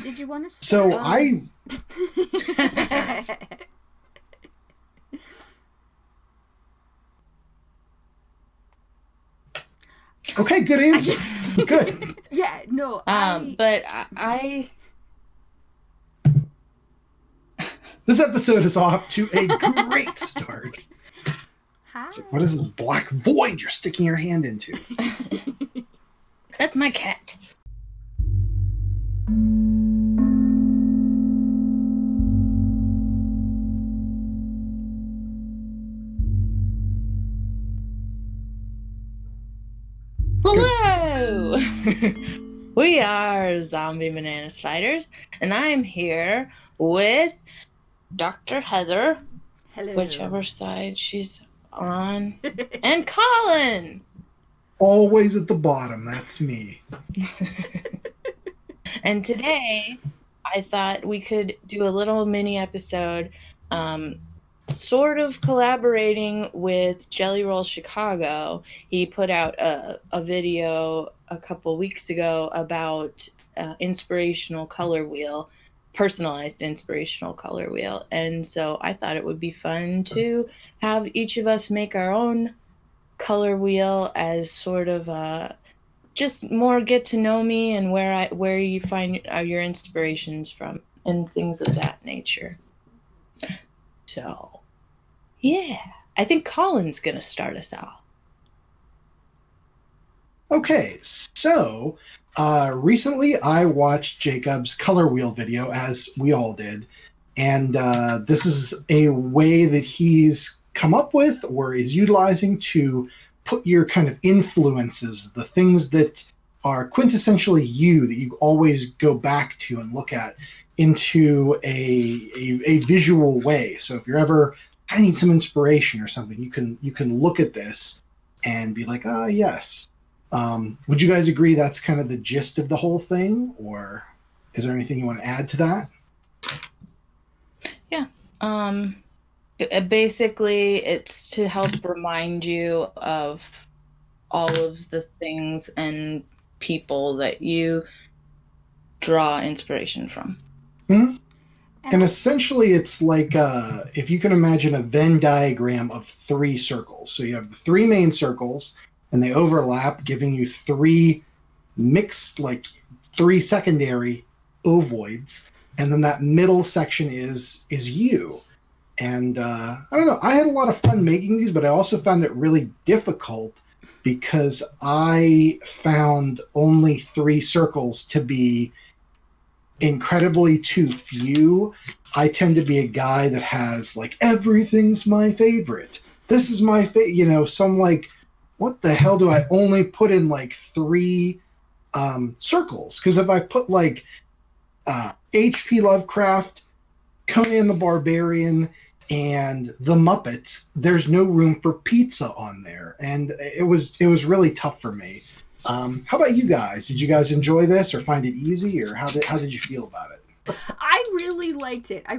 Did you want to So start? Okay, good answer. Good. Yeah, no. But I This episode is off to a great start. Hi. So what is this black void you're sticking your hand into? That's my cat. Hello! We are ZombieBananaSpiders, and I'm here with Dr. Heather, Hello. whichever side she's on, and Colin! Always at the bottom, that's me. And today, I thought we could do a little mini episode, sort of collaborating with JellRoll Chicago. He put out a video a couple weeks ago about inspirational color wheel, personalized inspirational color wheel. And so I thought it would be fun to have each of us make our own color wheel as sort of just more get to know me and where you find your inspirations from and things of that nature. So, yeah, I think Colin's going to start us off. Okay, so recently I watched Jacob's color wheel video, as we all did, and this is a way that he's come up with or is utilizing to put your kind of influences, the things that are quintessentially you that you always go back to and look at, into a visual way. So if you're ever, I need some inspiration or something, you can look at this and be like, yes. Would you guys agree that's kind of the gist of the whole thing, or is there anything you want to add to that? Yeah. Basically, it's to help remind you of all of the things and people that you draw inspiration from. Mm-hmm. And essentially, it's like if you can imagine a Venn diagram of 3 circles. So you have the 3 main circles, and they overlap, giving you 3 mixed, like 3 secondary ovoids, and then that middle section is you. And I don't know, I had a lot of fun making these, but I also found it really difficult because I found only 3 circles to be incredibly too few. I tend to be a guy that has like, everything's my favorite. This is my favorite, so I'm like, what the hell do I only put in like 3 circles? Because if I put like H.P. Lovecraft, Conan the Barbarian, and the Muppets, there's no room for pizza on there, and it was really tough for me. How about you guys? Did you guys enjoy this or find it easy, or how did you feel about it? I really liked it. I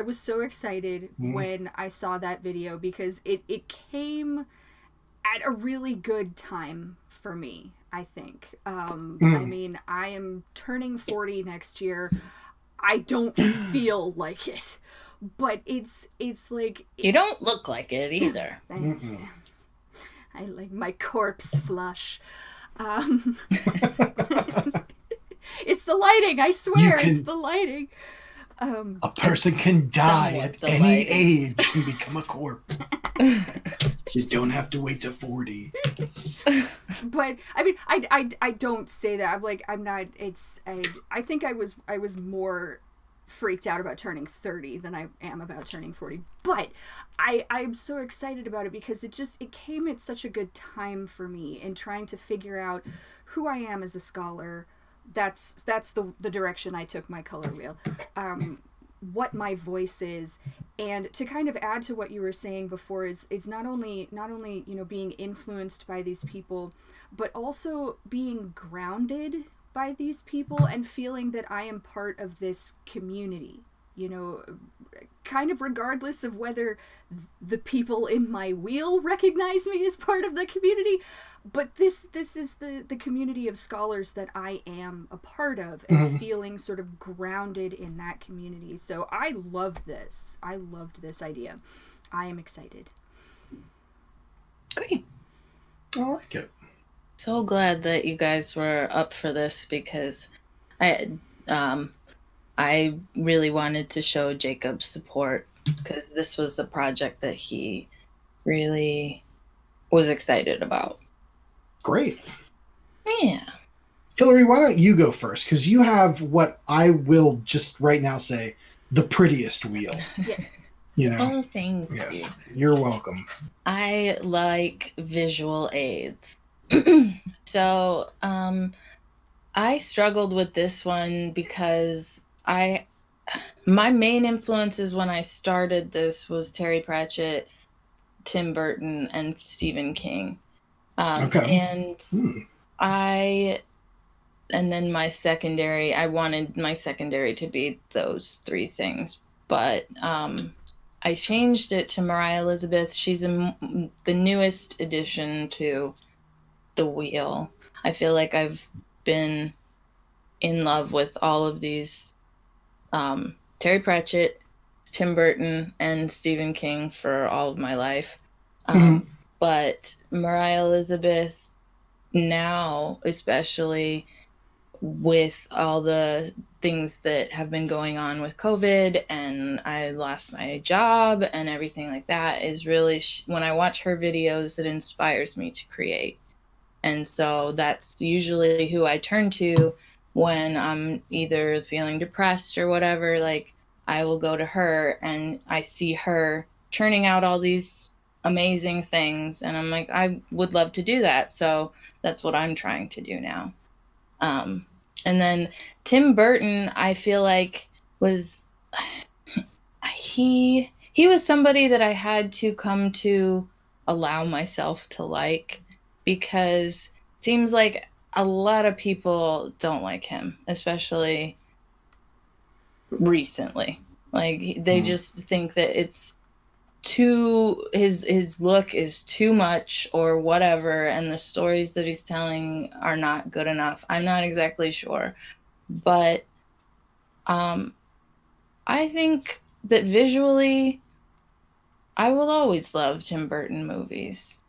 was so excited when I saw that video because it came at a really good time for me, I think. I mean, I am turning 40 next year. I don't feel like it. But it's like... You don't look like it either. I like my corpse flush. It's the lighting, I swear, it's the lighting. A person can die at any age and become a corpse. You don't have to wait to 40. But I mean, I don't say that. I'm not. I think I was more freaked out about turning 30 than I am about turning 40. But I'm so excited about it because it came at such a good time for me in trying to figure out who I am as a scholar. That's the direction I took my color wheel. What my voice is, and to kind of add to what you were saying before is not only being influenced by these people, but also being grounded by these people and feeling that I am part of this community. you know, kind of regardless of whether the people in my wheel recognize me as part of the community. But this is the community of scholars that I am a part of, and feeling sort of grounded in that community. So I love this. I loved this idea. I am excited. Great. I like it. So glad that you guys were up for this, because I really wanted to show Jacob support, because this was a project that he really was excited about. Great. Yeah. Hilary, why don't you go first? Because you have what I will just right now say, the prettiest wheel. Yes. You know? Oh, thank Yes. you. You're welcome. I like visual aids. So, I struggled with this one because my main influences when I started this was Terry Pratchett, Tim Burton, and Stephen King. Okay. And then my secondary, I wanted my secondary to be those three things, but I changed it to Mariah Elizabeth. She's the newest addition to the wheel. I feel like I've been in love with all of these Terry Pratchett, Tim Burton, and Stephen King for all of my life. But Mariah Elizabeth now, especially with all the things that have been going on with COVID, and I lost my job and everything like that, is really, when I watch her videos, it inspires me to create. And so that's usually who I turn to when I'm either feeling depressed or whatever. Like, I will go to her and I see her churning out all these amazing things, and I'm like, I would love to do that. So that's what I'm trying to do now. And then Tim Burton, I feel like he was somebody that I had to come to allow myself to like, because it seems like a lot of people don't like him, especially recently. Like, they just think that it's too, his look is too much or whatever, and the stories that he's telling are not good enough. I'm not exactly sure, but I think that visually I will always love Tim Burton movies.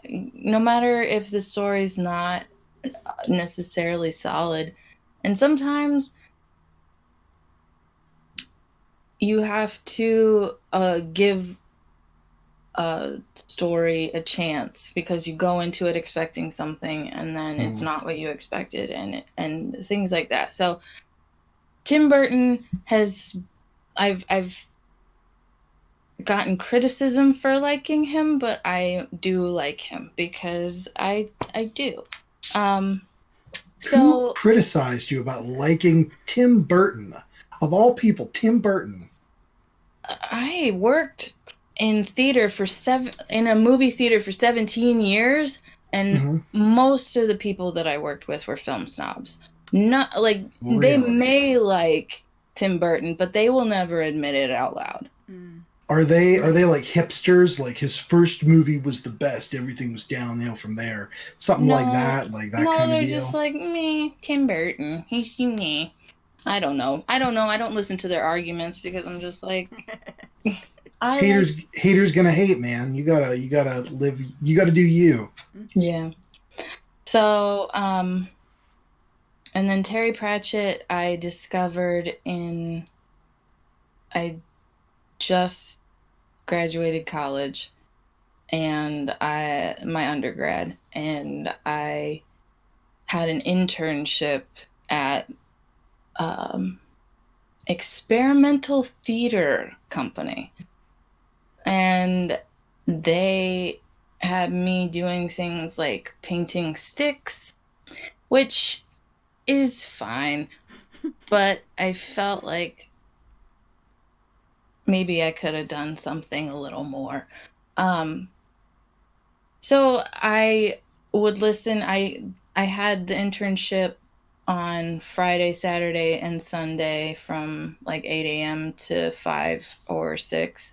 No matter if the story's not necessarily solid, and sometimes you have to give a story a chance, because you go into it expecting something and then it's not what you expected, and things like that. So Tim Burton I've gotten criticism for liking him, but I do like him because I do. Who criticized you about liking Tim Burton? Of all people, Tim Burton. I worked in a movie theater for 17 years, and most of the people that I worked with were film snobs. Not like, really? They may like Tim Burton, but they will never admit it out loud. Are they like hipsters? Like, his first movie was the best, everything was downhill from there. Something like that kind of deal. No, they're just like, me, Tim Burton. He's me. I don't know. I don't listen to their arguments, because I'm just like, haters gonna hate, man. You gotta live. You gotta do you. Yeah. So, and then Terry Pratchett, I discovered I just graduated college, and my undergrad, and I had an internship at experimental theater company, and they had me doing things like painting sticks, which is fine, but I felt like maybe I could have done something a little more. So I would listen. I had the internship on Friday, Saturday, and Sunday from like 8 a.m. to 5 or 6.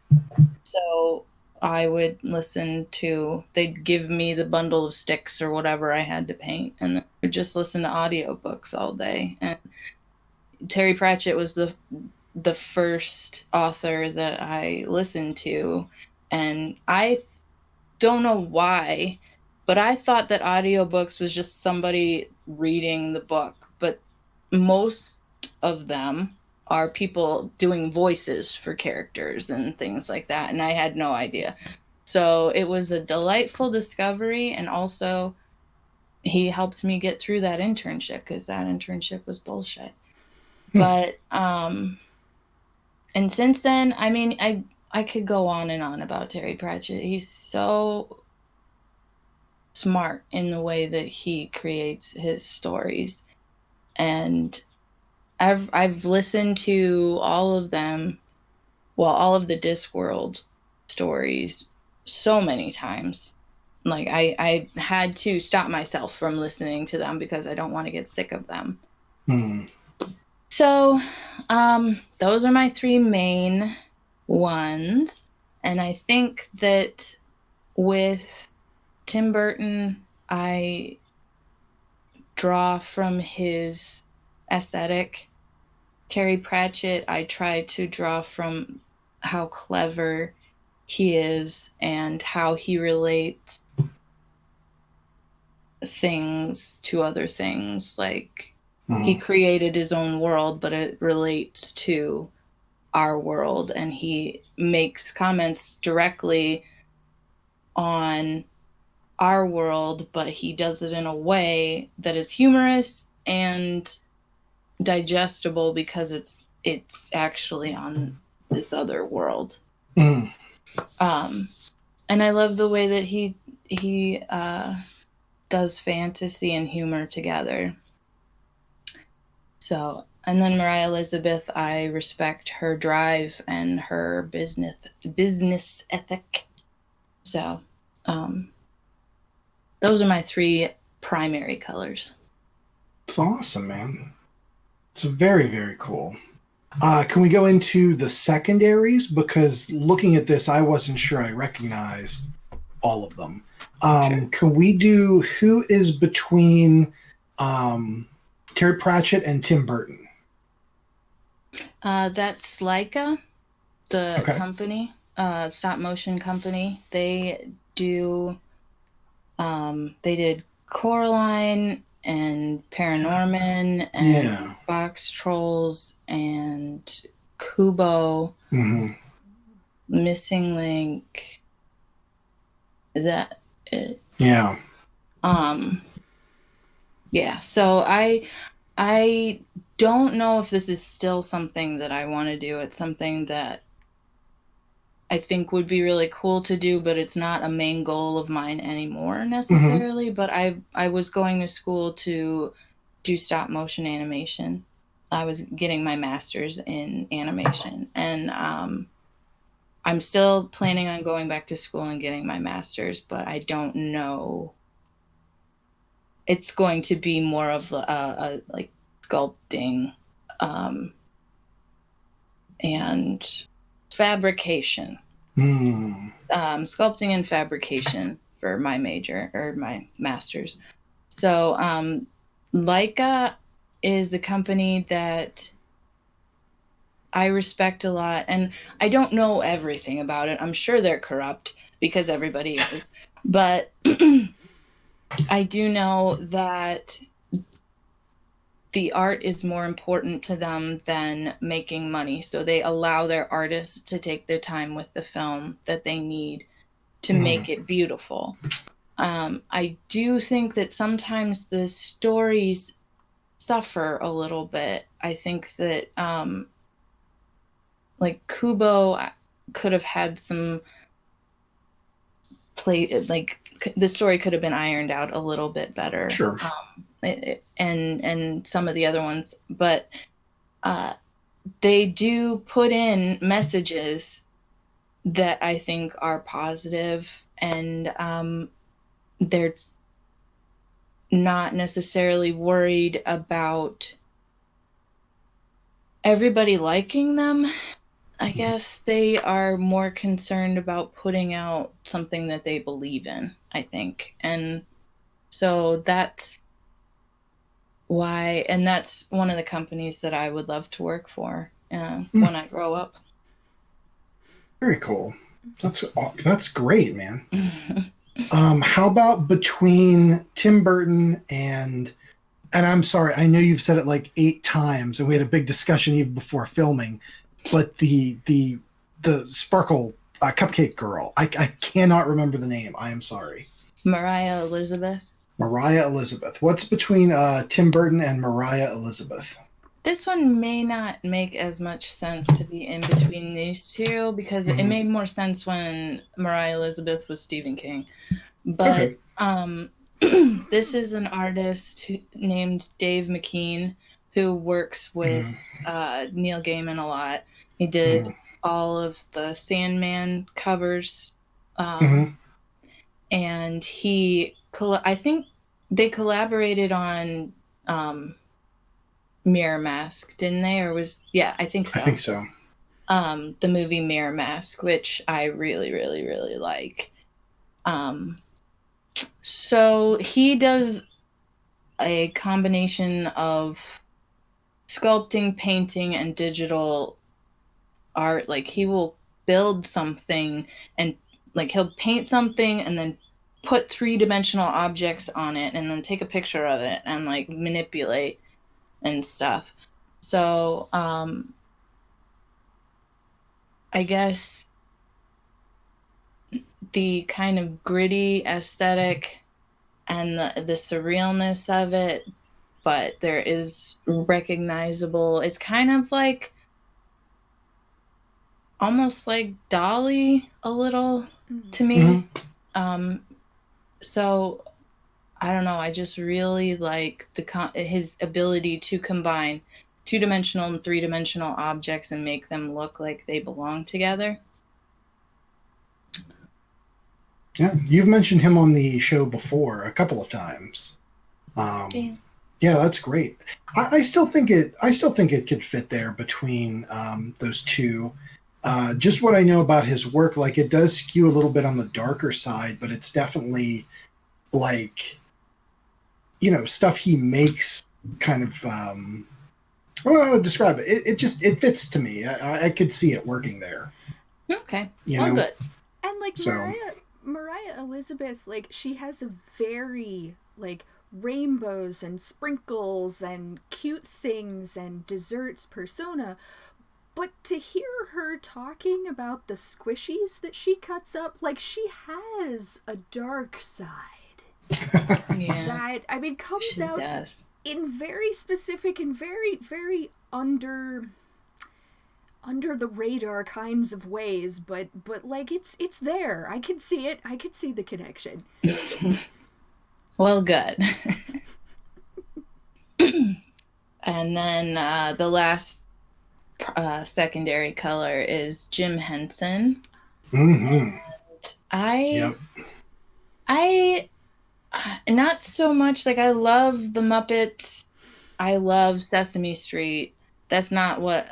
So I would listen to, they'd give me the bundle of sticks or whatever I had to paint, and I would just listen to audiobooks all day. And Terry Pratchett was the first author that I listened to, and I don't know why, but I thought that audiobooks was just somebody reading the book, but most of them are people doing voices for characters and things like that, and I had no idea. So it was a delightful discovery, and also he helped me get through that internship, because that internship was bullshit. But and since then, I mean, I could go on and on about Terry Pratchett. He's so smart in the way that he creates his stories, and I've listened to all of them, well, all of the Discworld stories so many times. Like I had to stop myself from listening to them because I don't want to get sick of them. So those are my 3 main ones. And I think that with Tim Burton, I draw from his aesthetic. Terry Pratchett, I try to draw from how clever he is and how he relates things to other things. Like, he created his own world, but it relates to our world, and he makes comments directly on our world, but he does it in a way that is humorous and digestible because it's actually on this other world. And I love the way that he does fantasy and humor together. So, and then Mariah Elizabeth, I respect her drive and her business ethic. So, those are my 3 primary colors. It's awesome, man. It's very, very cool. Can we go into the secondaries? Because looking at this, I wasn't sure I recognized all of them. Sure. Can we do who is between Terry Pratchett and Tim Burton? That's Leica, the company, stop motion company. They did Coraline and Paranorman and Box Trolls and Kubo, Missing Link. Is that it? Yeah. Yeah. So I don't know if this is still something that I want to do. It's something that I think would be really cool to do, but it's not a main goal of mine anymore necessarily. But I was going to school to do stop motion animation. I was getting my master's in animation, and I'm still planning on going back to school and getting my master's, but I don't know. It's going to be more of a like sculpting and fabrication. Sculpting and fabrication for my major or my master's. So Leica is a company that I respect a lot, and I don't know everything about it. I'm sure they're corrupt because everybody is, but I do know that the art is more important to them than making money. So they allow their artists to take their time with the film that they need to make it beautiful. I do think that sometimes the stories suffer a little bit. I think that like Kubo could have had some like the story could have been ironed out a little bit better. Sure. And some of the other ones, but they do put in messages that I think are positive, and not necessarily worried about everybody liking them. I guess they are more concerned about putting out something that they believe in, I think. And so that's why, and that's one of the companies that I would love to work for when I grow up. Very cool. That's great, man. How about between Tim Burton and I'm sorry, I know you've said it like 8 times, and we had a big discussion even before filming, but the sparkle cupcake girl, I cannot remember the name. I am sorry. Mariah Elizabeth. Mariah Elizabeth. What's between Tim Burton and Mariah Elizabeth? This one may not make as much sense to be in between these two, because it made more sense when Mariah Elizabeth was Stephen King. But this is an artist named Dave McKean, who works with Neil Gaiman a lot. He did all of the Sandman covers. And I think they collaborated on Mirror Mask, didn't they? Or I think so. I think so. The movie Mirror Mask, which I really, really, really like. So he does a combination of sculpting, painting, and digital art. Like, he will build something and like he'll paint something and then put 3-dimensional objects on it and then take a picture of it and like manipulate and stuff. So I guess the kind of gritty aesthetic and the surrealness of it, but there is recognizable, it's kind of like almost like Dolly a little to me. So I don't know, I just really like his ability to combine 2-dimensional and 3-dimensional objects and make them look like they belong together. Yeah, you've mentioned him on the show before a couple of times. Yeah, that's great. I still think it could fit there between those two. Just what I know about his work, like it does skew a little bit on the darker side, but it's definitely like, stuff he makes kind of, I don't know how to describe it. It fits to me. I could see it working there. Okay. Good. And like Mariah Elizabeth, like she has a very like rainbows and sprinkles and cute things and desserts persona. But to hear her talking about the squishies that she cuts up, like she has a dark side. That, I mean, comes out in very specific and very, very under the radar kinds of ways, but like it's there. I can see it. I can see the connection. Well, good. And then the last secondary color is Jim Henson. I not so much, like I love the Muppets, I love Sesame Street. That's not what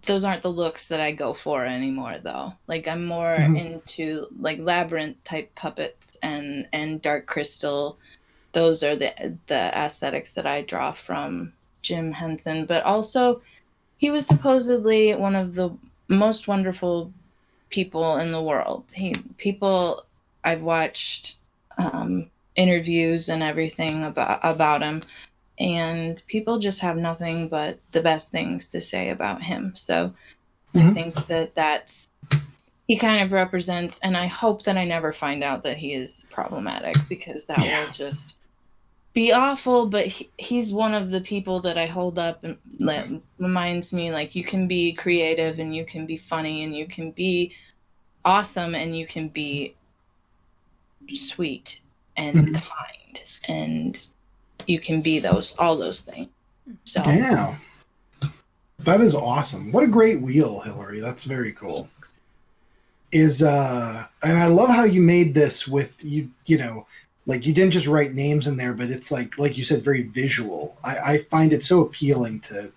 those aren't the looks that I go for anymore though. Like I'm more into like Labyrinth type puppets and Dark Crystal. Those are the aesthetics that I draw from Jim Henson. But also he was supposedly one of the most wonderful people in the world. I've watched interviews and everything about him, and people just have nothing but the best things to say about him. So I think that's he kind of represents, and I hope that I never find out that he is problematic, because that will just be awful. But he's one of the people that I hold up and that reminds me, like, you can be creative and you can be funny and you can be awesome and you can be sweet and kind, and you can be all those things. So yeah, that is awesome. What a great wheel, Hilary. That's very cool. And I love how you made this with you know, Like, you didn't just write names in there, but it's like you said, very visual. I find it so appealing to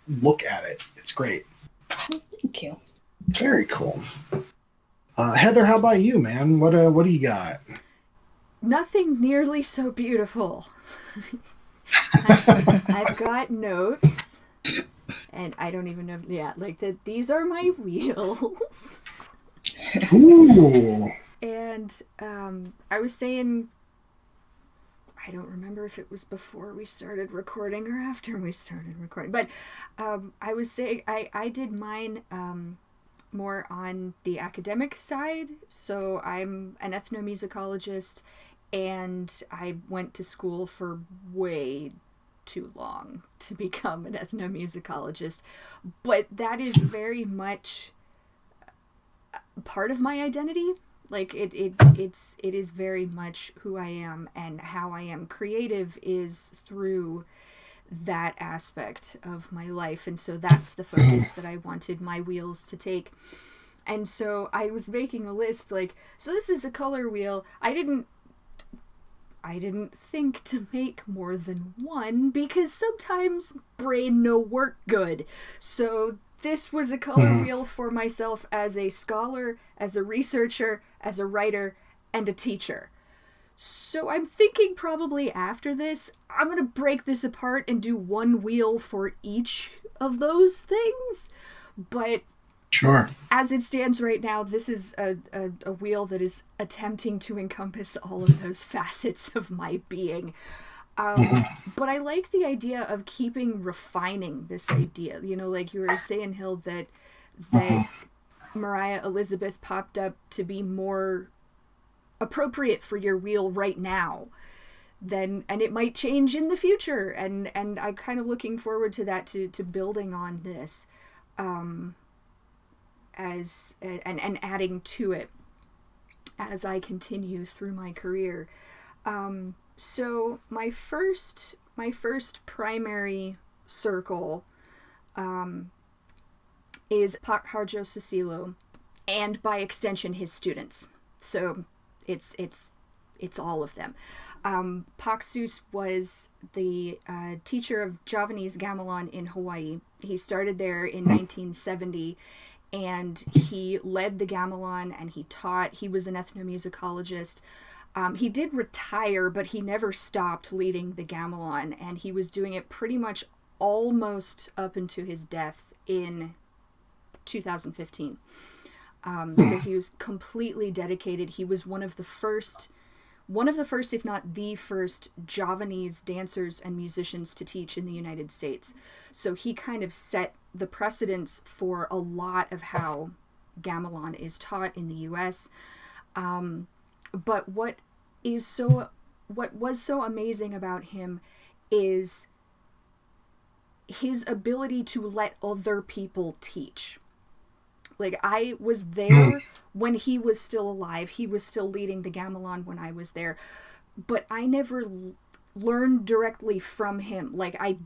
look at it. It's great. Thank you. Very cool. Heather, how about you, man? What do you got? Nothing nearly so beautiful. I've got notes, and I don't even know. Yeah, like these are my wheels. Ooh. And I was saying, I don't remember if it was before we started recording or after we started recording, but I was saying I did mine more on the academic side. So I'm an ethnomusicologist, and I went to school for way too long to become an ethnomusicologist, but that is very much part of my identity. Like it is very much who I am, and how I am creative is through that aspect of my life. And so that's the focus that I wanted my wheels to take. And so I was making a list, like, so this is a color wheel. I didn't think to make more than one, because sometimes brain no work good. So this was a color wheel for myself as a scholar, as a researcher, as a writer, and a teacher. So I'm thinking probably after this, I'm going to break this apart and do one wheel for each of those things. But sure, as it stands right now, this is a wheel that is attempting to encompass all of those facets of my being. But I like the idea of refining this idea. You know, like you were saying, Hill, that Mariah Elizabeth popped up to be more appropriate for your wheel right now. And it might change in the future. And I'm kind of looking forward to that, to building on this. As adding to it as I continue through my career. So my first primary circle is Pak Harjo Susilo, and by extension his students. So it's all of them. Pak Sus was the teacher of Javanese gamelan in Hawaii. He started there in 1970. And he led the gamelan, and he taught. He was an ethnomusicologist. He did retire, but he never stopped leading the gamelan, and he was doing it pretty much almost up into his death in 2015. So he was completely dedicated. He was one of the first, if not the first, Javanese dancers and musicians to teach in the United States. So he kind of set the precedence for a lot of how gamelan is taught in the U.S. But what was so amazing about him is his ability to let other people teach. Like, I was there when he was still alive. He was still leading the gamelan when I was there. But I never learned directly from him. Like, I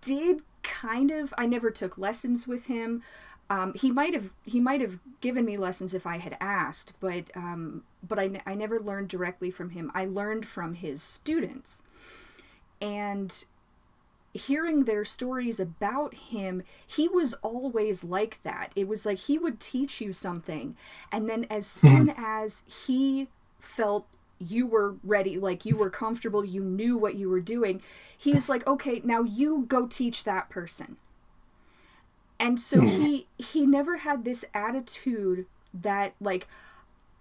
did I never took lessons with him. He might have given me lessons if I had asked, but I never learned directly from him. I learned from his students. And hearing their stories about him, he was always like that. It was like he would teach you something, and then as soon as he felt you were ready, like you were comfortable, you knew what you were doing, he was like, okay, now you go teach that person. And so he never had this attitude that, like,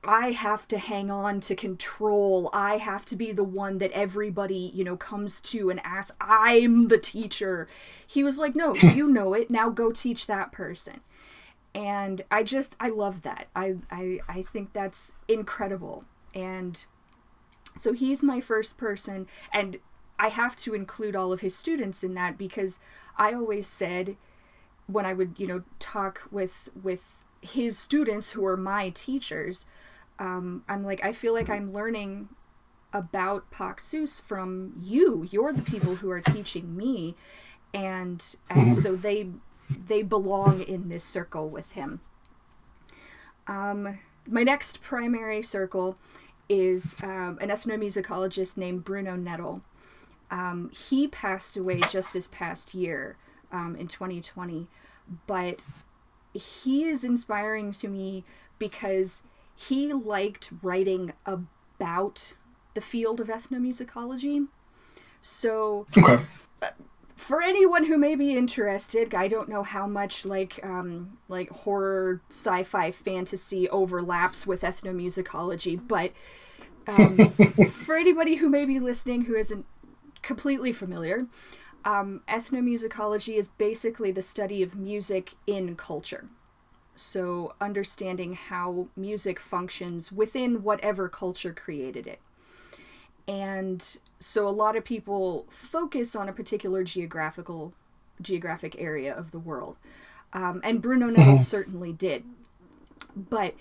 I have to hang on to control. I have to be the one that everybody, comes to and asks. I'm the teacher. He was like, no, you know it. Now go teach that person. And I love that. I think that's incredible. And so he's my first person. And I have to include all of his students in that, because I always said, when I would, talk with his students who are my teachers, I'm like, I feel like I'm learning about Pak Sus from you. You're the people who are teaching me, and so they belong in this circle with him. My next primary circle is an ethnomusicologist named Bruno Nettle. He passed away just this past year, in 2020, but he is inspiring to me because he liked writing about the field of ethnomusicology. So, okay. For anyone who may be interested, I don't know how much like horror, sci-fi, fantasy overlaps with ethnomusicology, but for anybody who may be listening who isn't completely familiar, ethnomusicology is basically the study of music in culture. So understanding how music functions within whatever culture created it. And so a lot of people focus on a particular geographic area of the world. And Bruno Nettle certainly did. But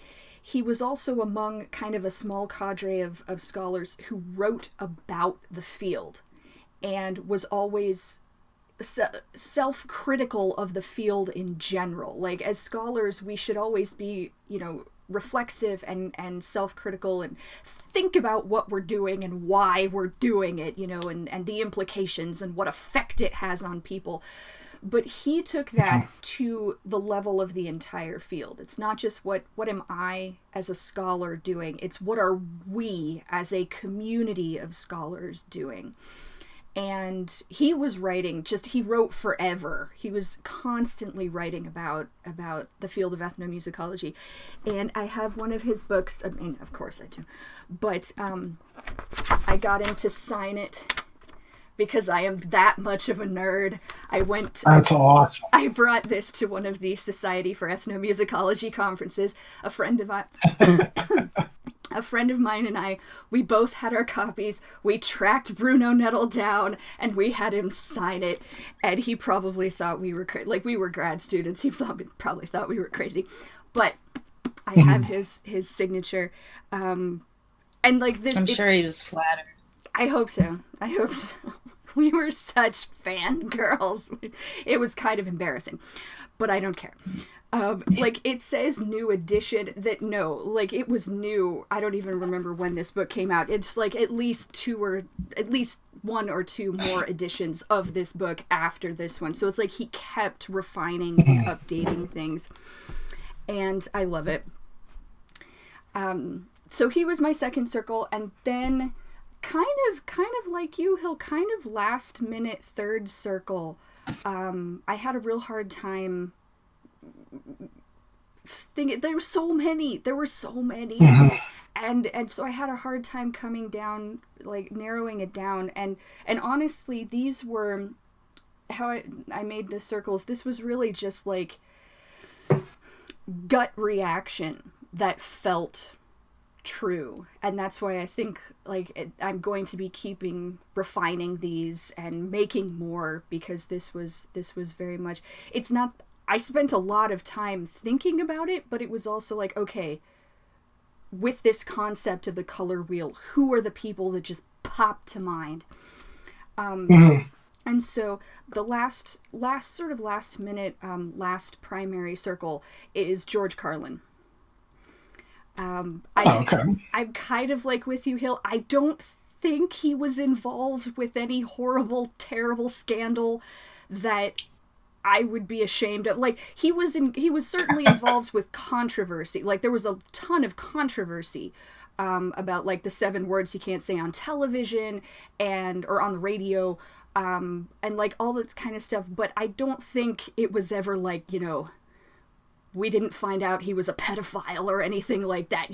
he was also among kind of a small cadre of scholars who wrote about the field and was always self-critical of the field in general. Like, as scholars, we should always be, reflexive and self-critical and think about what we're doing and why we're doing it, and the implications and what effect it has on people. But he took that to the level of the entire field. It's not just what am I as a scholar doing, it's what are we as a community of scholars doing. And he was writing, he wrote forever. He was constantly writing about the field of ethnomusicology. And I have one of his books, I mean, of course I do, but I got him to sign it because I am that much of a nerd. That's awesome. I brought this to one of the Society for Ethnomusicology conferences. A friend of mine and I, we both had our copies. We tracked Bruno Nettle down and we had him sign it. And he probably thought we were we were grad students. He probably thought we were crazy. But I have his signature. And like this, I'm sure he was flattered. I hope so. We were such fangirls. It was kind of embarrassing, but I don't care. It says new edition, it was new. I don't even remember when this book came out. It's like at least one or two more editions of this book after this one. So it's like he kept refining and updating things. And I love it. So he was my second circle, and then kind of like you, he'll kind of last minute third circle. I had a real hard time thinking. There were so many, and so I had a hard time coming down, like narrowing it down. And honestly, these were how I made the circles. This was really just like gut reaction that felt true, and that's why I think I'm going to be refining these and making more, because this was very much, it's not, I spent a lot of time thinking about it, but it was also like, okay, with this concept of the color wheel, who are the people that just pop to mind? And so the last minute last primary circle is George Carlin. I'm kind of like with you, Hill. I don't think he was involved with any horrible, terrible scandal that I would be ashamed of. Like, he was certainly involved with controversy. Like, there was a ton of controversy about like the 7 words you can't say on television or on the radio, and like all this kind of stuff. But I don't think it was ever like, we didn't find out he was a pedophile or anything like that,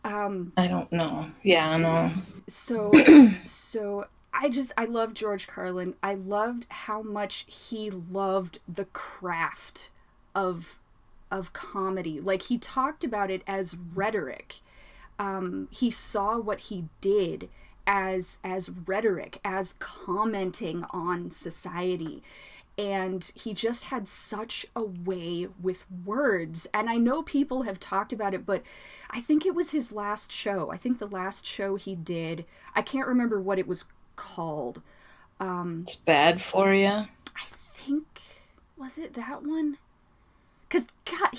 I don't know. Yeah, I know. So I love George Carlin. I loved how much he loved the craft of comedy. Like, he talked about it as rhetoric. He saw what he did as rhetoric, as commenting on society. And he just had such a way with words. And I know people have talked about it, but I think it was his last show. I think the last show he did, I can't remember what it was called. It's Bad For You. I think, was it that one? Because, God,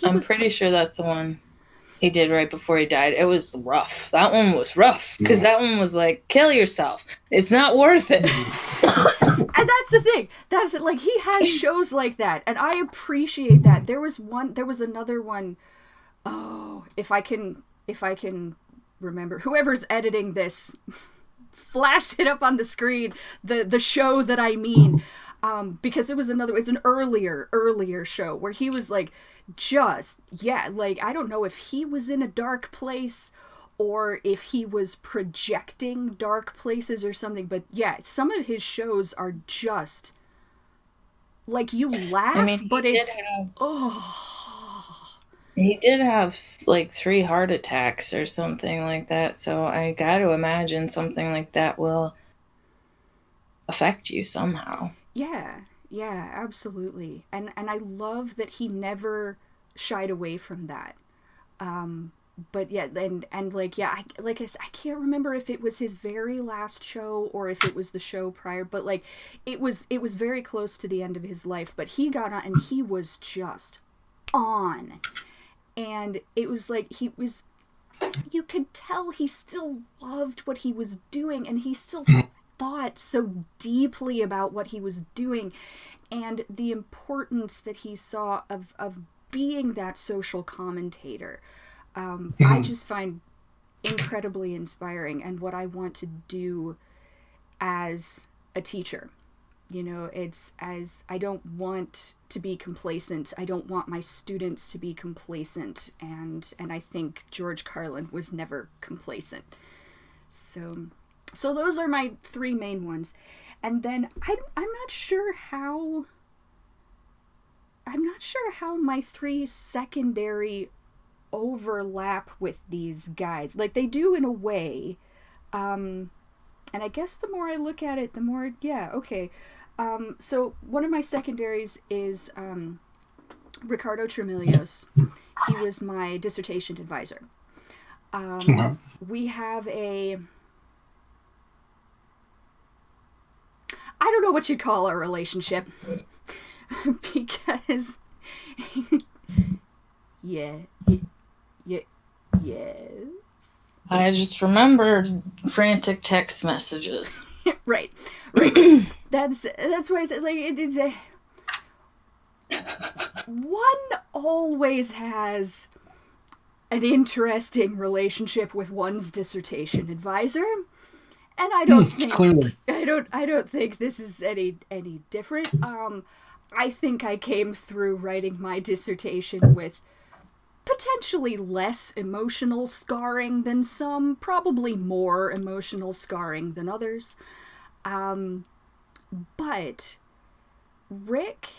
I'm pretty sure that's the one. He did right before he died. It was rough. That one was rough because that one was like, kill yourself. It's not worth it. And that's the thing. That's like, he has shows like that, and I appreciate that. There was another one. Oh, if I can remember, whoever's editing this, flash it up on the screen. The show that I mean, because it's an earlier show where he was like, like, I don't know if he was in a dark place or if he was projecting dark places or something, but yeah, some of his shows are just like, you laugh, but it's he did have like 3 heart attacks or something like that, so I got to imagine something like that will affect you somehow. Yeah, absolutely. And I love that he never shied away from that. But yeah, and like, yeah, I can't remember if it was his very last show or if it was the show prior, but like, it was very close to the end of his life, but he got on and he was just on. And it was like, you could tell he still loved what he was doing, and he still thought so deeply about what he was doing and the importance that he saw of being that social commentator. I just find incredibly inspiring, and what I want to do as a teacher. You know, I don't want to be complacent. I don't want my students to be complacent, and I think George Carlin was never complacent. So those are my 3 main ones. And then I'm not sure how my 3 secondary overlap with these guys. Like, they do in a way. And I guess the more I look at it, the more, yeah, okay. So one of my secondaries is Ricardo Tremillos. He was my dissertation advisor. We have I don't know what you'd call our relationship. Because yeah. I just remembered frantic text messages. Right. That's why I said, like, it's one always has an interesting relationship with one's dissertation advisor, and I don't think clearly. I don't think this is any different. I think I came through writing my dissertation with potentially less emotional scarring than some, probably more emotional scarring than others. But Rick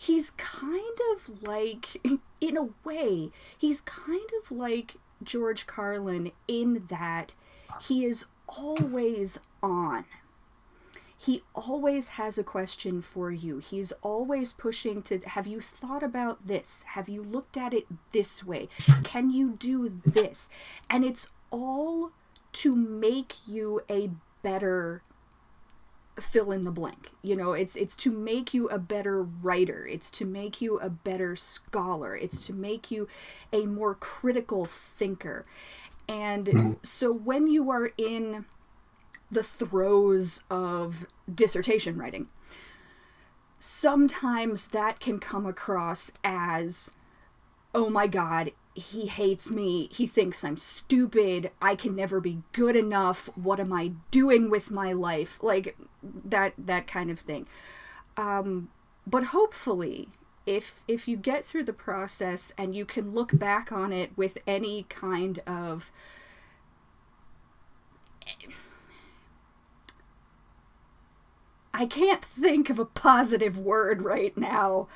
he's kind of like, in a way, he's kind of like George Carlin in that he is always on. He always has a question for you. He's always pushing to, have you thought about this? Have you looked at it this way? Can you do this? And it's all to make you a better fill in the blank. You know, it's to make you a better writer. It's to make you a better scholar. It's to make you a more critical thinker. And so when you are in the throes of dissertation writing, sometimes that can come across as, oh my God, he hates me, he thinks I'm stupid, I can never be good enough, what am I doing with my life? Like, that kind of thing. But hopefully, if you get through the process and you can look back on it with any kind of I can't think of a positive word right now,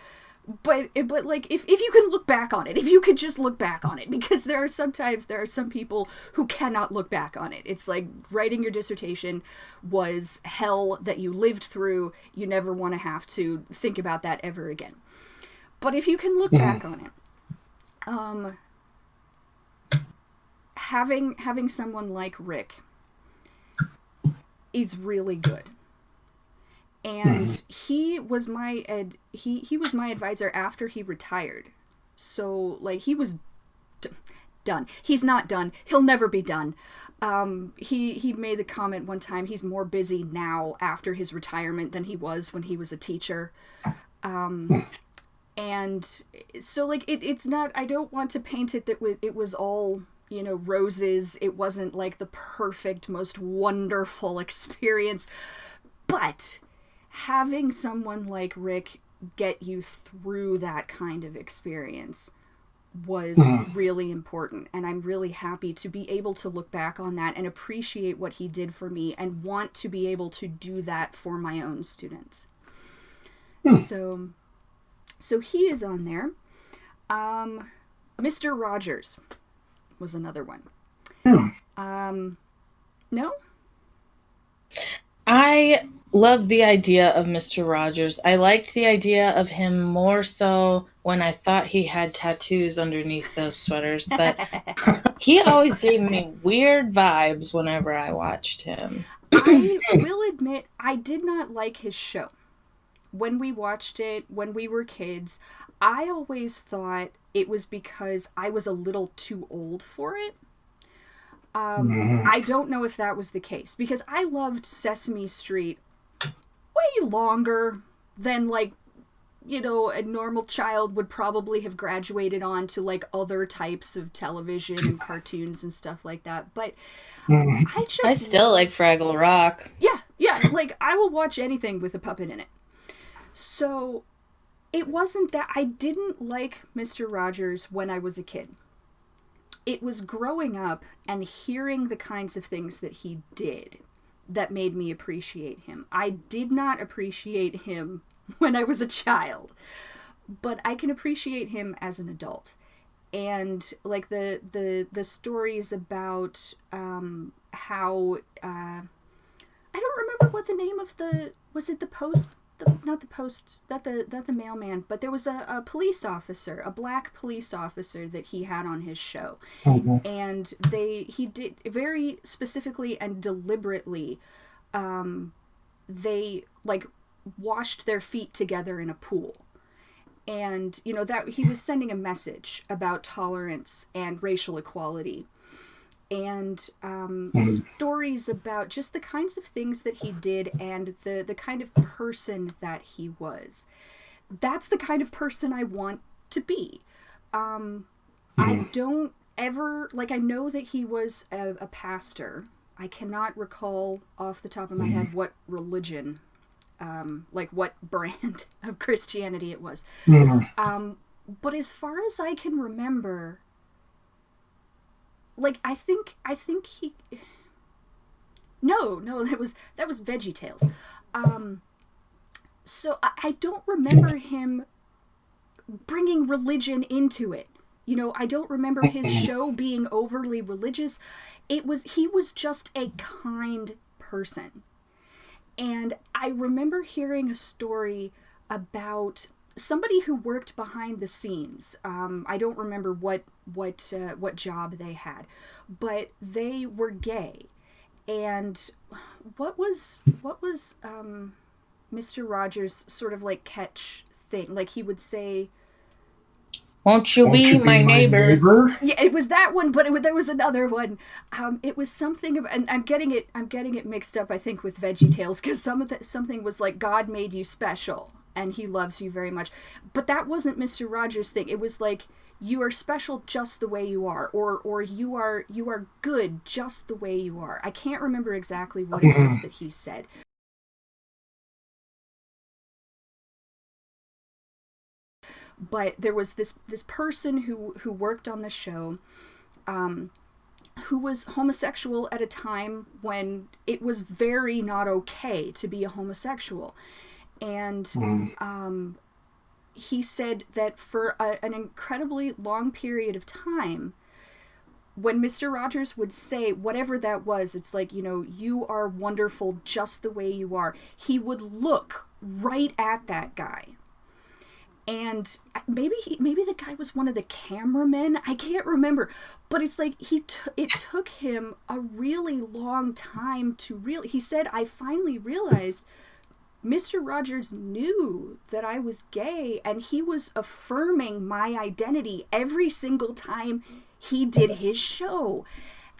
but like, if you can look back on it, if you could just look back on it, because there are some people who cannot look back on it. It's like writing your dissertation was hell that you lived through. You never want to have to think about that ever again. But if you can look back on it, having someone like Rick is really good. And he was my he was my advisor after he retired. So like he was done. He's not done. He'll never be done. He made the comment one time, he's more busy now after his retirement than he was when he was a teacher. And so like it's not, I don't want to paint it that it was all, you know, roses. It wasn't like the perfect, most wonderful experience. But having someone like Rick get you through that kind of experience was really important, and I'm really happy to be able to look back on that and appreciate what he did for me and want to be able to do that for my own students. So he is on there. Mr. Rogers was another one. No? I love the idea of Mr. Rogers. I liked the idea of him more so when I thought he had tattoos underneath those sweaters, but he always gave me weird vibes whenever I watched him. I will admit, I did not like his show. When we watched it, when we were kids, I always thought it was because I was a little too old for it. I don't know if that was the case, because I loved Sesame Street way longer than, like, you know, a normal child would probably have graduated on to, like, other types of television and cartoons and stuff like that. But I still like Fraggle Rock. Yeah, like, I will watch anything with a puppet in it. So it wasn't that I didn't like Mr. Rogers when I was a kid. It was growing up and hearing the kinds of things that he did that made me appreciate him. I did not appreciate him when I was a child, but I can appreciate him as an adult. And like the stories about how I don't remember what the name of was it the Post? Not the mailman, but there was a police officer, a black police officer that he had on his show. And he did very specifically and deliberately, they like washed their feet together in a pool. And, you know, that he was sending a message about tolerance and racial equality. And stories about just the kinds of things that he did and the kind of person that he was. That's the kind of person I want to be. I don't ever, like, I know that he was a pastor. I cannot recall off the top of my head what religion, like what brand of Christianity it was. But as far as I can remember, like, I think he... No, that was VeggieTales. So I don't remember him bringing religion into it. You know, I don't remember his show being overly religious. He was just a kind person. And I remember hearing a story about somebody who worked behind the scenes. I don't remember what job they had, but they were gay. And what was Mr. Rogers' sort of like catch thing? Like, he would say, "Won't you be my neighbor?" Yeah, it was that one, but there was another one. It was something about, and I'm getting it mixed up, I think, with VeggieTales, because something was like, "God made you special and he loves you very much." But that wasn't Mr. Rogers' thing. It was like, you are special just the way you are, or you are good just the way you are. I can't remember exactly what it was that he said. But there was this person who worked on the show, who was homosexual at a time when it was very not okay to be a homosexual. And he said that for an incredibly long period of time, when Mr. Rogers would say whatever that was, it's like, you know, you are wonderful just the way you are, he would look right at that guy. And maybe the guy was one of the cameramen. I can't remember. But it's like it took him a really long time to really... He said, I finally realized Mr. Rogers knew that I was gay, and he was affirming my identity every single time he did his show.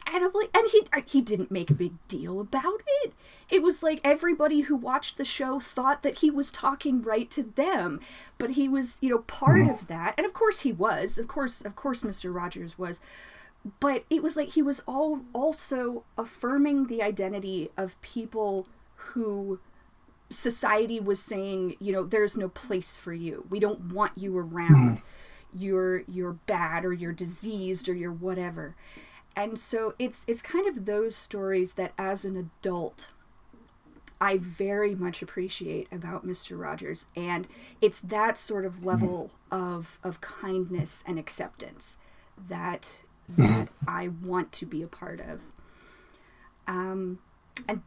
And I'm like, and he didn't make a big deal about it. It was like everybody who watched the show thought that he was talking right to them, but he was, part of that. And of course he was. Of course, Mr. Rogers was. But it was like he was also affirming the identity of people who society was saying, there's no place for you. We don't want you around. You're bad, or you're diseased, or you're whatever. And so it's kind of those stories that as an adult I very much appreciate about Mr. Rogers, and it's that sort of level of kindness and acceptance that I want to be a part of. And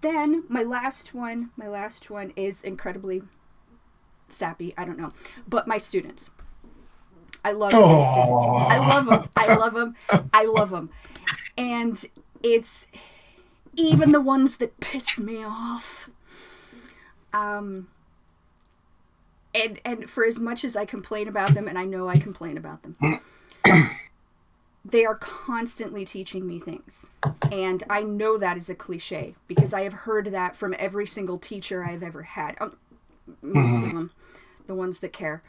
then my last one is incredibly sappy, I don't know, but my students. I love my students. I love them. And it's even the ones that piss me off. And for as much as I complain about them, and I know I complain about them, they are constantly teaching me things. And I know that is a cliche, because I have heard that from every single teacher I've ever had. Most of them, the ones that care.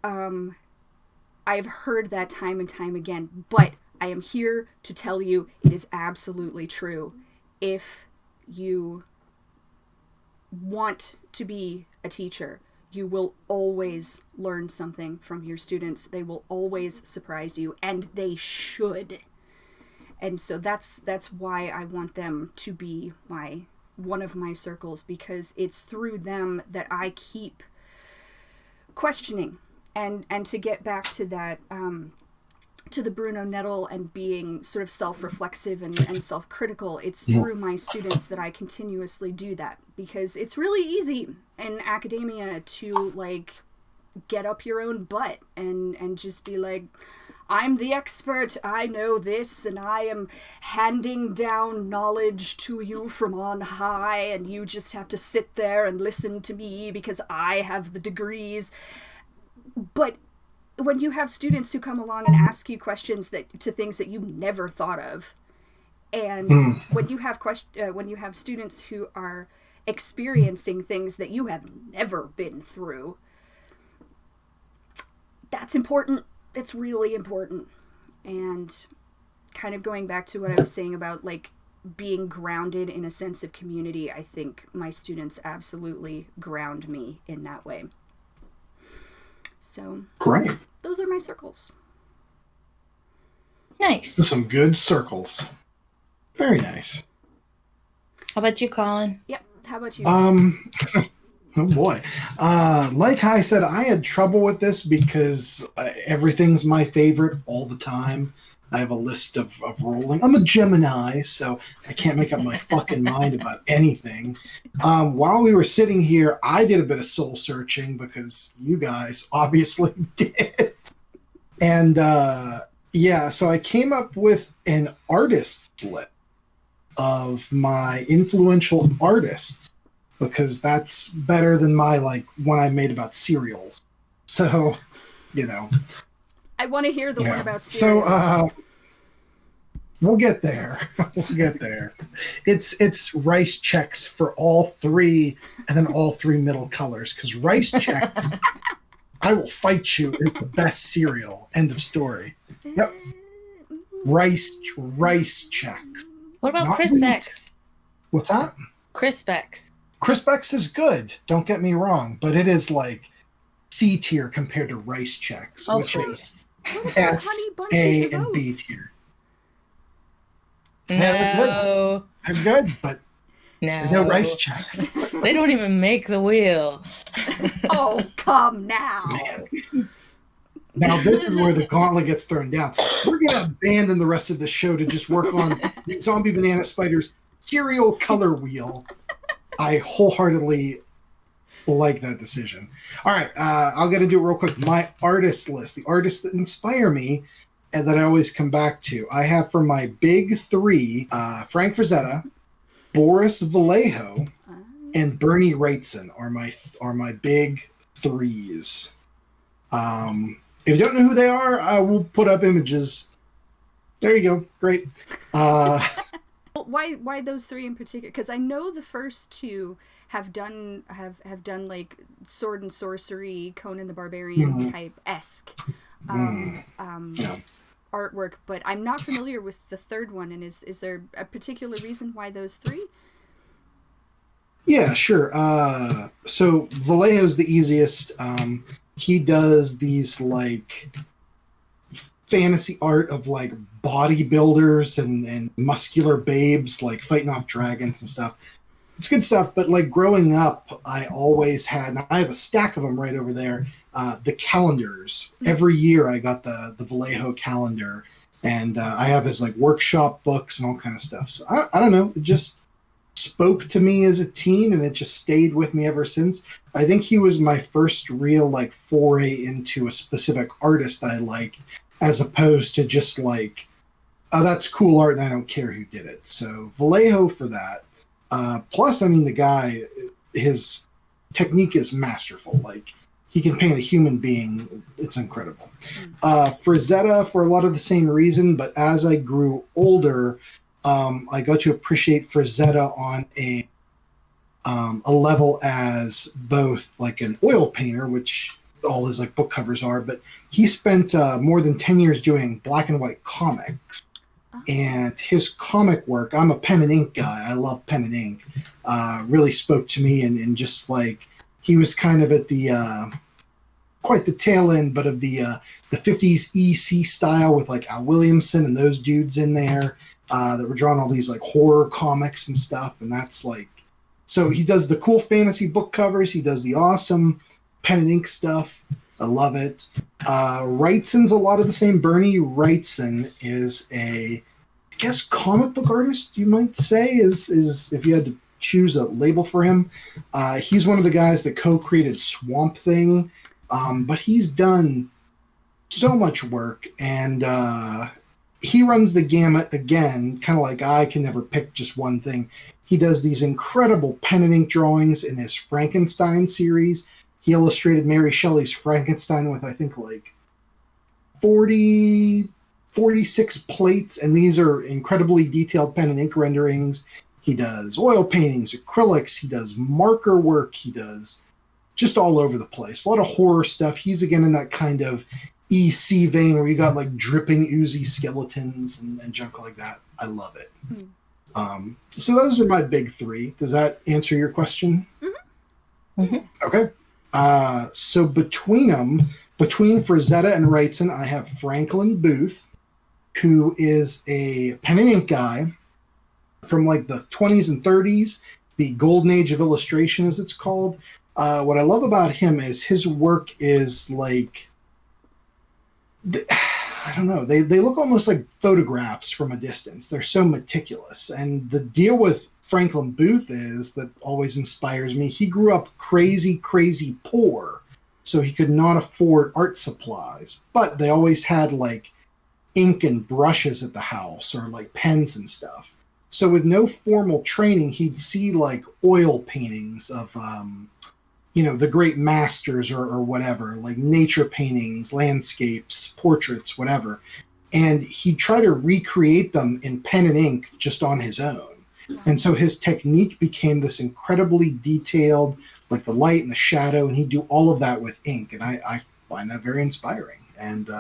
I've heard that time and time again, but I am here to tell you it is absolutely true. If you want to be a teacher, you will always learn something from your students. They will always surprise you, and they should. And so that's why I want them to be one of my circles, because it's through them that I keep questioning. And to get back to that, to the Bruno Nettle and being sort of self-reflexive and self-critical, it's through my students that I continuously do that, because it's really easy in academia to get up your own butt and just be like, I'm the expert, I know this, and I am handing down knowledge to you from on high, and you just have to sit there and listen to me because I have the degrees. But when you have students who come along and ask you questions to things that you never thought of, and when you have students who are experiencing things that you have never been through, that's important. It's really important. And kind of going back to what I was saying about being grounded in a sense of community, I think my students absolutely ground me in that way. So great. Those are my circles. Nice. Some good circles. Very nice. How about you, Colin? Yep. How about you? Oh boy. Like I said, I had trouble with this because everything's my favorite all the time. I have a list of rolling. I'm a Gemini, so I can't make up my fucking mind about anything. While we were sitting here, I did a bit of soul searching because you guys obviously did. And so I came up with an artist list of my influential artists, because that's better than my one I made about cereals. So, I want to hear the one about cereals. So, we'll get there. It's rice checks for all three, and then all three middle colors, because rice checks, I will fight you, is the best cereal. End of story. Yep. Rice checks. What about Crispex? What's that? Crispex. Crispex is good. Don't get me wrong, but it is C tier compared to Rice Chex, which is S, A, and B tier. No. They're good, but no Rice Chex. They don't even make the wheel. Oh, come now. Man. Now, this is where the gauntlet gets thrown down. We're going to abandon the rest of the show to just work on the ZombieBananaSpiders cereal color wheel. I wholeheartedly like that decision. All right, I'm going to do it real quick. My artist list, the artists that inspire me and that I always come back to. I have for my big three, Frank Frazetta, Boris Vallejo, and Bernie Wrightson are my big threes. If you don't know who they are, I will put up images. There you go. Great. Why those three in particular? Because I know the first two have done like sword and sorcery, Conan the Barbarian type esque artwork, but I'm not familiar with the third one. And is there a particular reason why those three? Yeah, sure. So Vallejo's the easiest. He does these like fantasy art of like bodybuilders and muscular babes like fighting off dragons and stuff. It's good stuff, but like growing up, I always had, and I have a stack of them right over there, the calendars. Every year I got the Vallejo calendar, and I have his like workshop books and all kind of stuff. So I don't know, it just spoke to me as a teen, and it just stayed with me ever since. I think he was my first real like foray into a specific artist I like, as opposed to just like, oh, that's cool art and I don't care who did it. So Vallejo for that. Plus, I mean, the guy, his technique is masterful. Like, he can paint a human being. It's incredible. Frazetta, for a lot of the same reason, but as I grew older, I got to appreciate Frazetta on a level as both like an oil painter, which all his like book covers are, but he spent more than 10 years doing black and white comics. And his comic work, I'm a pen and ink guy. I love pen and ink. Really spoke to me, and just like he was kind of at the quite the tail end, but of the 50s EC style with like Al Williamson and those dudes in there that were drawing all these like horror comics and stuff. And that's like, so he does the cool fantasy book covers. He does the awesome pen and ink stuff. I love it. Wrightson's a lot of the same. Bernie Wrightson is I guess comic book artist, you might say, is if you had to choose a label for him. He's one of the guys that co-created Swamp Thing, but he's done so much work, and he runs the gamut again, kind of like I can never pick just one thing. He does these incredible pen and ink drawings in his Frankenstein series. He illustrated Mary Shelley's Frankenstein with, I think, like 46 plates, and these are incredibly detailed pen and ink renderings. He does oil paintings, acrylics, he does marker work, he does just all over the place. A lot of horror stuff. He's, again, in that kind of EC vein where you got, like, dripping, oozy skeletons and junk like that. I love it. So those are my big three. Does that answer your question? Mm-hmm. Mm-hmm. Okay. So between Frazetta and Wrightson, I have Franklin Booth, who is a pen and ink guy from like the 20s and 30s, the golden age of illustration, as it's called. What I love about him is his work is like, I don't know, they look almost like photographs from a distance. They're so meticulous. And the deal with Franklin Booth is that always inspires me. He grew up crazy, crazy poor, so he could not afford art supplies, but they always had like ink and brushes at the house, or like pens and stuff. So with no formal training, he'd see like oil paintings of the great masters or whatever, like nature paintings, landscapes, portraits, whatever, and he'd try to recreate them in pen and ink just on his own. And so his technique became this incredibly detailed, like the light and the shadow, and he'd do all of that with ink. And I find that very inspiring, and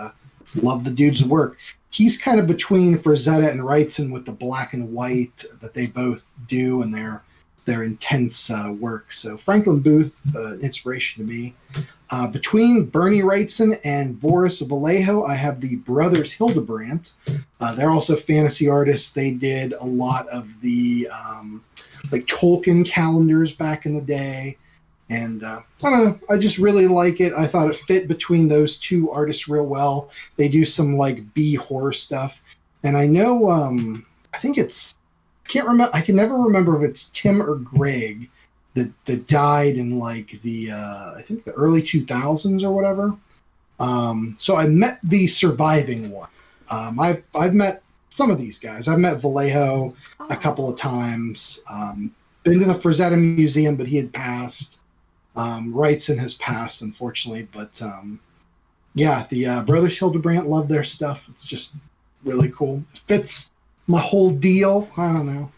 love the dude's work. He's kind of between Frazetta and Wrightson with the black and white that they both do, and their intense work. So Franklin Booth, inspiration to me. Between Bernie Wrightson and Boris Vallejo, I have the brothers Hildebrandt. They're also fantasy artists. They did a lot of the like Tolkien calendars back in the day. And I don't know, I just really like it. I thought it fit between those two artists real well. They do some like B horror stuff. And I know, I think I can never remember if it's Tim or Greg that died in like the I think the early 2000s or whatever. So I met the surviving one. I've met some of these guys. I've met Vallejo a couple of times. been to the Frazetta Museum, but he had passed. Wrightson has passed, unfortunately, but yeah, the Brothers Hildebrandt love their stuff. It's just really cool. It fits my whole deal. I don't know.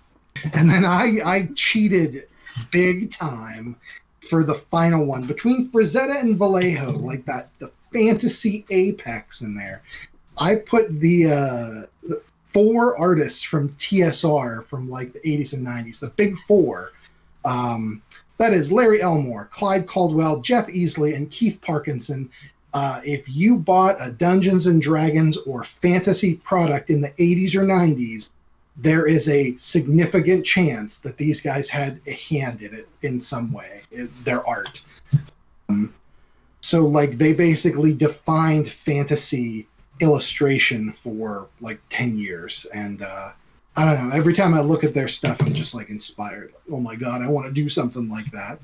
And then I cheated big time for the final one between Frazetta and Vallejo, like that the fantasy apex in there. I put the 4 artists from TSR from like the 80s and 90s, the big 4. That is Larry Elmore, Clyde Caldwell, Jeff Easley, and Keith Parkinson. If you bought a Dungeons and Dragons or fantasy product in the 80s or 90s, there is a significant chance that these guys had a hand in it in some way, their art. So, like, they basically defined fantasy illustration for, like, 10 years. And, I don't know, every time I look at their stuff, I'm just, like, inspired. Oh, my God, I want to do something like that.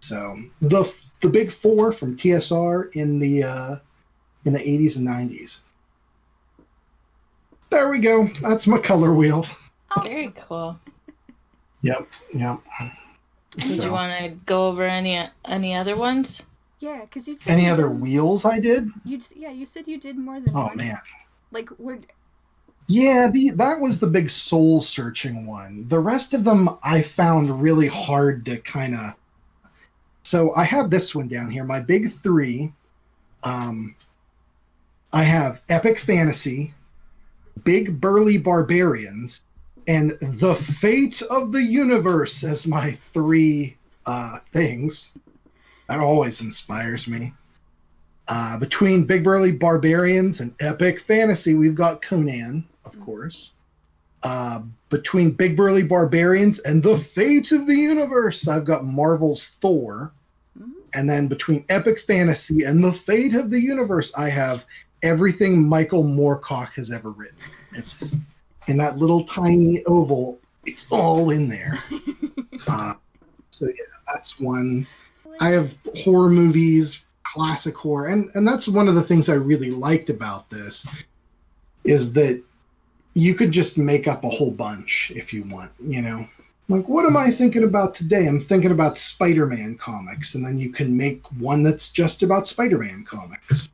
So, the big 4 from TSR in the 80s and 90s. There we go. That's my color wheel. Very cool. Yep. Did you want to go over any other ones? Yeah, because you said any other wheels I did? You said you did more than one. Oh man. Like Yeah, that was the big soul searching one. The rest of them I found really hard to kind of. So I have this one down here. My big 3. I have epic fantasy, big burly barbarians, and the fate of the universe as my 3 things. That always inspires me. Between big burly barbarians and epic fantasy, we've got Conan, of course. Between big burly barbarians and the fate of the universe, I've got Marvel's Thor. And then between epic fantasy and the fate of the universe, I have everything Michael Moorcock has ever written. It's in that little tiny oval. It's all in there. So yeah, that's one. I have horror movies, classic horror, and that's one of the things I really liked about this is that you could just make up a whole bunch if you want, you know. Like, what am I thinking about today? I'm thinking about Spider-Man comics, and then you can make one that's just about Spider-Man comics.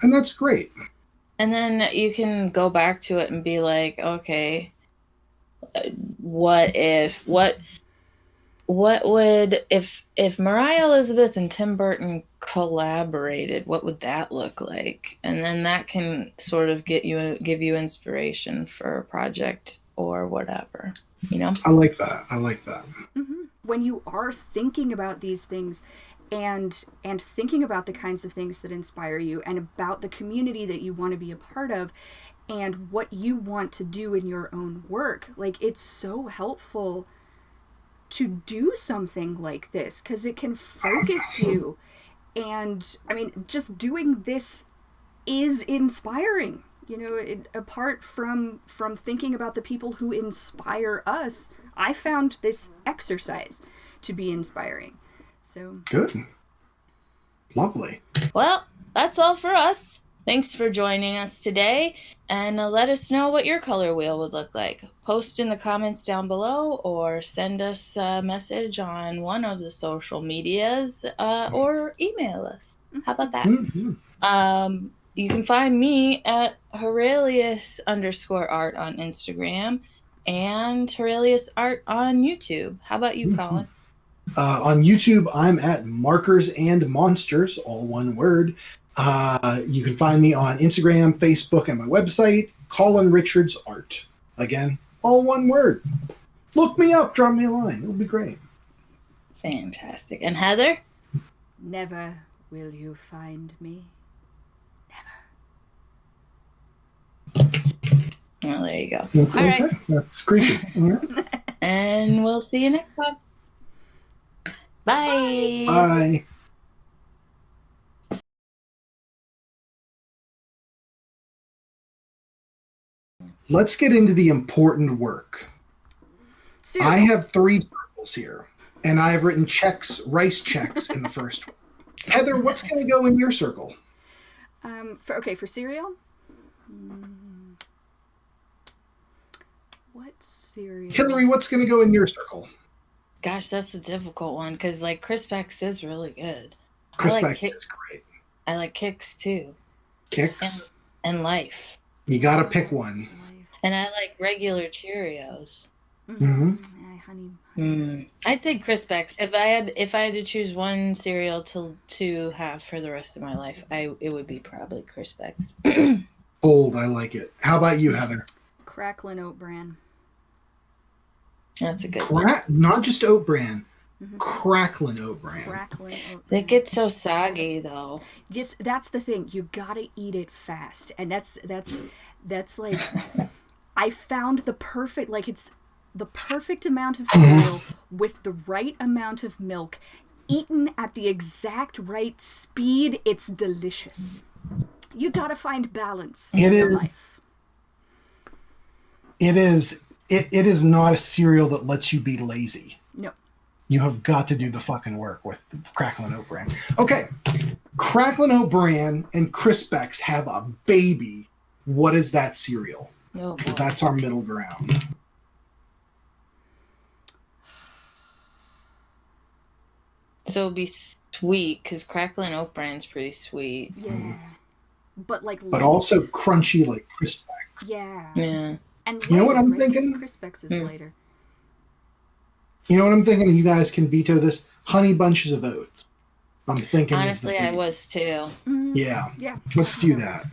And that's great. And then you can go back to it and be like, okay, what would if Mariah Elizabeth and Tim Burton collaborated, what would that look like? And then that can sort of give you inspiration for a project or whatever, you know? I like that. Mm-hmm. When you are thinking about these things and thinking about the kinds of things that inspire you and about the community that you want to be a part of and what you want to do in your own work, like, it's so helpful to do something like this because it can focus you. And I mean, just doing this is inspiring, you know. Apart from thinking about the people who inspire us, I found this exercise to be inspiring. So good. Lovely. Well, that's all for us. Thanks for joining us today, and let us know what your color wheel would look like. Post in the comments down below or send us a message on one of the social medias or email us. How about that? Mm-hmm. You can find me at Horelius_art on Instagram and Horelius Art on YouTube. How about you, Colin? On YouTube, I'm at Markers and Monsters, all one word. You can find me on Instagram, Facebook, and my website, Colin Richards Art. Again, all one word. Look me up, drop me a line. It'll be great. Fantastic. And Heather? Never will you find me. Never. Well, there you go. Okay. All right. That's creepy. And we'll see you next time. Bye. Bye. Let's get into the important work. Cereal. I have 3 circles here, and I've written rice checks in the first one. Heather, what's going to go in your circle? For cereal? What cereal? Hilary, what's going to go in your circle? Gosh, that's a difficult one because like Crispix is really good. Crispix is great. I like Kix too. Kix and Life. You gotta pick one. And I like regular Cheerios. Mm-hmm. Honey. I'd say Crispix. If I had to choose one cereal to have for the rest of my life, it would be probably Crispix. Bold, I like it. How about you, Heather? Cracklin' Oat Bran. That's a good one. Not just Oat Bran. Cracklin' Oat Bran. Cracklin' Oat Bran. They get so soggy though. Yes, that's the thing. You gotta eat it fast, and that's like I found the perfect, like, it's the perfect amount of cereal with the right amount of milk, eaten at the exact right speed. It's delicious. You gotta find balance in your life. It is not a cereal that lets you be lazy. No. You have got to do the fucking work with the Cracklin' Oat Bran. Okay. Cracklin' Oat Bran and Crispix have a baby. What is that cereal? Because that's our middle ground. So it'll be sweet because Cracklin' Oat Bran's pretty sweet. Yeah. But like, but also crunchy like Crispix. Yeah. Yeah. And you know what I'm thinking? Crispix is later. You know what I'm thinking? You guys can veto this. Honey Bunches of Oats. I'm thinking. Honestly, I was too. Yeah. Yeah. Let's do that.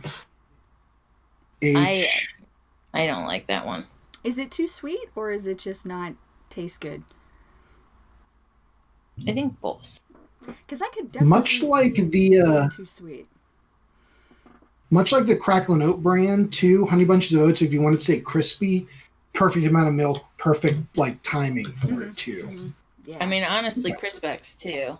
I don't like that one. Is it too sweet or is it just not taste good? I think both. Because I could definitely much like the too sweet. Much like the Cracklin' Oat Bran too, Honey Bunches of Oats. If you want to stay crispy, perfect amount of milk, perfect like timing for it too. Yeah. I mean, honestly, Crispix too.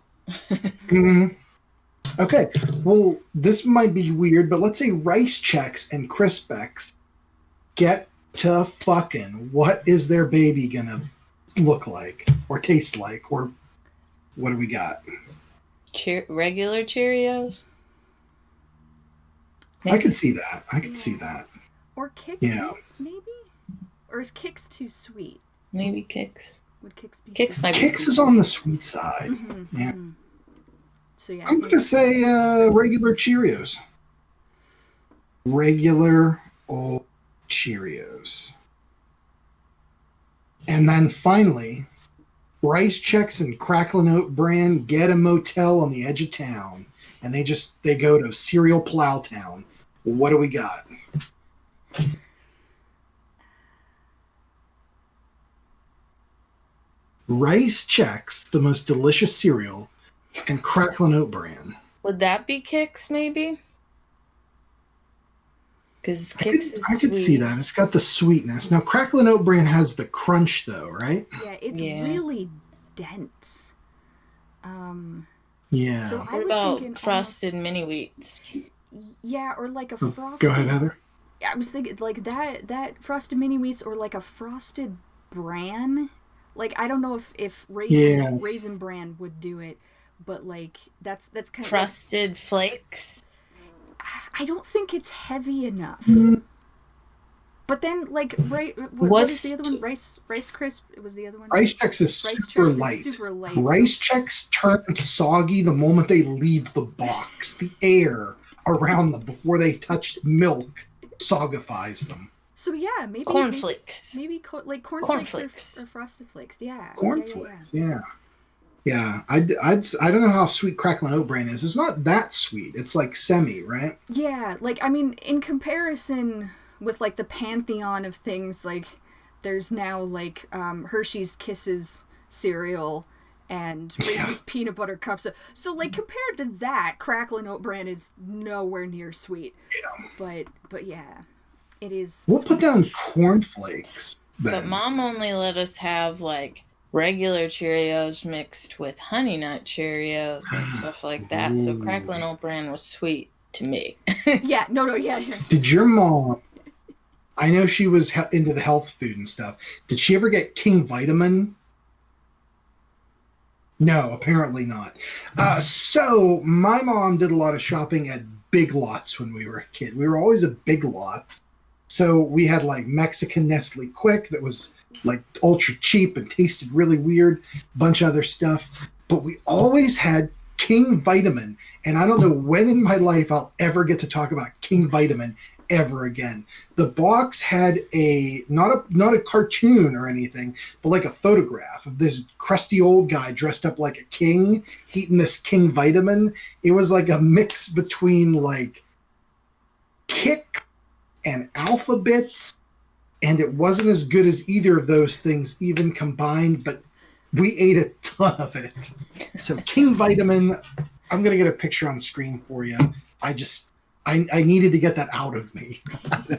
Okay, well, this might be weird, but let's say Rice Chex and Crispix get to fucking. What is their baby gonna look like or taste like, or what do we got? Regular Cheerios? Maybe. I could see that. I could see that. Or Kix, maybe? Or is Kix too sweet? Maybe Kix. Would Kix be Kix? Kix is on the sweet side. Yeah. So yeah, I'm gonna say regular Cheerios. Regular old Cheerios. And then finally, Rice Chex and Cracklin' Oat Bran get a motel on the edge of town, and they go to Cereal Plowtown. What do we got? Rice Chex, the most delicious cereal, and Cracklin' Oat Bran. Would that be Kix, maybe? Because Kix I could see that. It's got the sweetness. Now, Cracklin' Oat Bran has the crunch, though, right? Yeah, it's really dense. Yeah. So what about frosted mini wheats? Yeah, or like a frosted. Go ahead, Heather. I was thinking like that frosted mini wheats, or like a frosted bran. Like, I don't know if raisin bran would do it, but like that's kind of frosted flakes. I don't think it's heavy enough. But then, like, what is the other one? Rice Crisp. It was the other one. Rice Chex is super light. Rice Chex turn soggy the moment they leave the box. The air around them before they touch milk sogifies them. So yeah, maybe cornflakes. Maybe like cornflakes or frosted flakes. Yeah, cornflakes. Yeah. I don't know how sweet Cracklin' Oat Bran is. It's not that sweet. It's like semi, right? Yeah, like I mean, in comparison with like the pantheon of things, like there's now like Hershey's Kisses cereal and Reese's peanut butter cups. So like compared to that, Cracklin' Oat Bran is nowhere near sweet. Yeah. But yeah, it is. We'll put down cornflakes. Then. But Mom only let us have like regular Cheerios mixed with Honey Nut Cheerios and stuff like that. Ooh. So Cracklin' Oat Bran was sweet to me. Yeah. Did your mom? I know she was into the health food and stuff. Did she ever get King Vitamin? No, apparently not. So my mom did a lot of shopping at Big Lots when we were a kid. We were always at Big Lots. So we had like Mexican Nestle Quick that was like ultra cheap and tasted really weird, bunch of other stuff. But we always had King Vitamin, and I don't know when in my life I'll ever get to talk about King Vitamin ever again. The box had not a cartoon or anything, but like a photograph of this crusty old guy dressed up like a king eating this King Vitamin. It was like a mix between like Kick and Alphabets, and it wasn't as good as either of those things even combined, but we ate a ton of it. So King Vitamin, I'm going to get a picture on screen for you. I needed to get that out of me.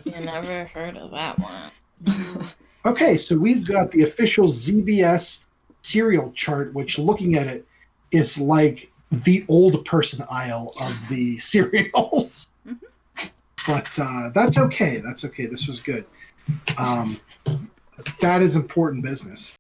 You never heard of that one. Okay, so we've got the official ZBS cereal chart, which looking at it is like the old person aisle of the cereals. But that's okay. That's okay. This was good. That is important business.